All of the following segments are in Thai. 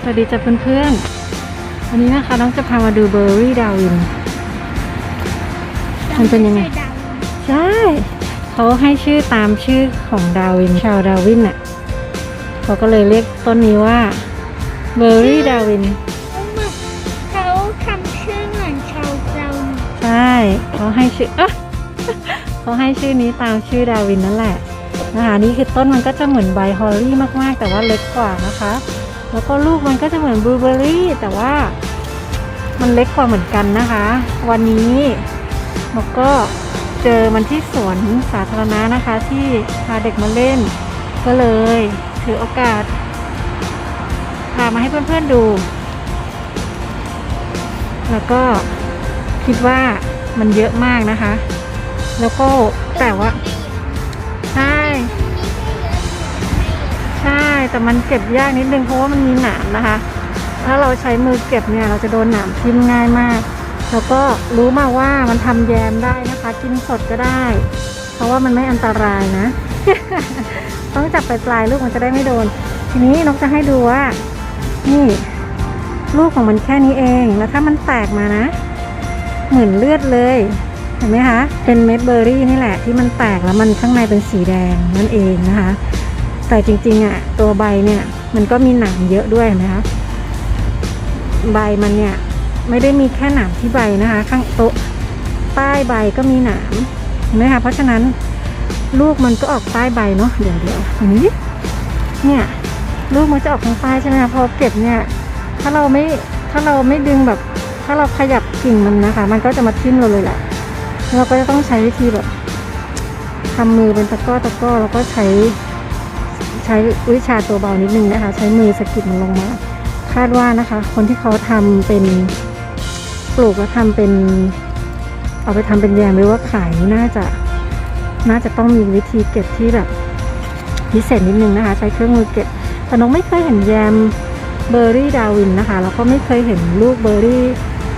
สวัสดีจ้ะเพื่อนๆวันนี้นะคะน้องจะพามาดูเบอร์รี่ดาวินมันเป็นยังไงใช่เขาให้ชื่อตามชื่อของดาวินชาวดาวินน่ะเขาก็เลยเรียกต้นนี้ว่าเบอร์รี่ดาวินเขาทำชื่อเหมือนชาวดาวินใช่เขาให้ชื่อเขาให้ชื่อนี้ตามชื่อดาวินนั่นแหละนะคะนี่คือต้นมันก็จะเหมือนใบฮอลลี่มากๆแต่ว่าเล็กกว่านะคะแล้วก็ลูกมันก็จะเหมือนบลูเบอร์รี่แต่ว่ามันเล็กกว่าเหมือนกันนะคะวันนี้เราก็เจอมันที่สวนสาธารณะนะคะที่พาเด็กมาเล่นก็เลยถือโอกาสพามาให้เพื่อนๆดูแล้วก็คิดว่ามันเยอะมากนะคะแล้วก็แต่ว่าใช่แต่มันเก็บยากนิดนึงเพราะว่ามันมีหนามนะคะถ้าเราใช้มือเก็บเนี่ยเราจะโดนหนามทิ่มง่ายมากแล้วก็รู้มาว่ามันทำแยมได้นะคะกินสดก็ได้เพราะว่ามันไม่อันตรายนะ ต้องจับปลายลูกมันจะได้ไม่โดนทีนี้นกจะให้ดูว่านี่ลูกของมันแค่นี้เองแล้วถ้ามันแตกมานะเหมือนเลือดเลยเห็นไหมคะเป็นเม็ดเบอร์รี่นี่แหละที่มันแตกแล้วมันข้างในเป็นสีแดงนั่นเองนะคะแต่จริงๆอ่ะตัวใบเนี่ยมันก็มีหนามเยอะด้วยเห็นไหมคะใบมันเนี่ยไม่ได้มีแค่หนามที่ใบนะคะข้างโต๊ะใต้ใบก็มีหนามเห็นไหมคะเพราะฉะนั้นลูกมันก็ออกใต้ใบเนาะเดี๋ยวอย่างนี้เนี่ยลูกมันจะออกทางใต้ใช่ไหมคะพอเก็บเนี่ยถ้าเราไม่ดึงแบบถ้าเราขยับกิ่งมันนะคะมันก็จะมาทิ่มเราเลยแหละเราก็จะต้องใช้วิธีแบบทำมือเป็นตะกร้อแล้วก็ใช้วิชาตัวเบานิดนึงนะคะใช้มือสะกิดมันลงมาคาดว่านะคะคนที่เขาทำเป็นปลูกแล้วทำเป็นเอาไปทำเป็นแยมหรือว่าขายนี่น่าจะต้องมีวิธีเก็บที่แบบพิเศษนิดนึงนะคะใช้เครื่องมือเก็บแต่น้องไม่เคยเห็นแยมเบอร์รี่ดาวินนะคะแล้วก็ไม่เคยเห็นลูกเบอร์รี่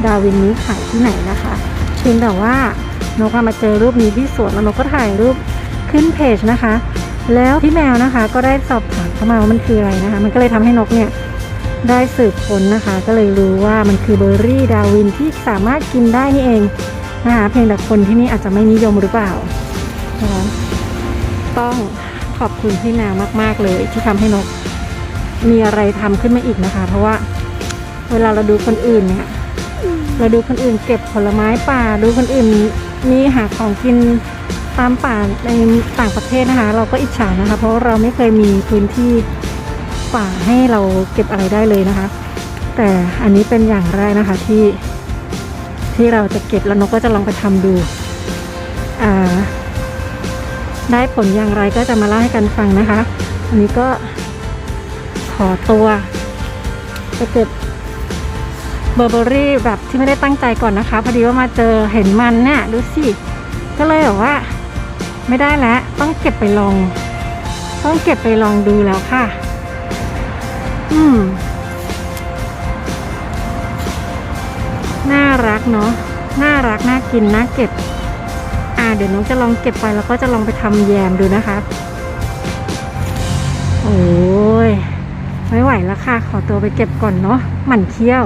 ดาวินนี้ขายที่ไหนนะคะเพียงแต่ว่านกมาเจอรูปนี้ที่สวนแล้วนกก็ถ่ายรูปขึ้นเพจนะคะแล้วพี่แมวนะคะก็ได้สอบถามเข้ามาว่ามันคืออะไรนะคะมันก็เลยทำให้นกเนี่ยได้สืบค้นนะคะก็เลยรู้ว่ามันคือเบอร์รี่ดาวินที่สามารถกินได้นี่เองนะคะเพียงแต่คนที่นี่อาจจะไม่นิยมหรือเปล่านะคะต้องขอบคุณพี่แมวมากๆเลยที่ทำให้นกมีอะไรทำขึ้นมาอีกนะคะเพราะว่าเวลาเราดูคนอื่นเนี่ยเราดูคนอื่นเก็บผลไม้ป่าดูคนอื่นมีหาของกินตามป่าในต่างประเทศนะคะเราก็อิจฉานะคะเพราะเราไม่เคยมีพื้นที่ป่าให้เราเก็บอะไรได้เลยนะคะแต่อันนี้เป็นอย่างแรกนะคะที่เราจะเก็บแล้วนกก็จะลองไปทำดูได้ผลอย่างไรก็จะมาเล่าให้กันฟังนะคะอันนี้ก็ขอตัวไปเก็บเบอร์รี่แบบที่ไม่ได้ตั้งใจก่อนนะคะพอดีว่ามาเจอเห็นมันเนี่ยดูสิก็เลยบอกว่าไม่ได้แล้วต้องเก็บไปลองดูแล้วค่ะน่ารักเนาะน่ารักน่ากินน่าเก็บเดี๋ยวน้องจะลองเก็บไปแล้วก็จะลองไปทำแยมดูนะคะโอ้ยไม่ไหวแล้วค่ะขอตัวไปเก็บก่อนเนาะหมั่นเคี้ยว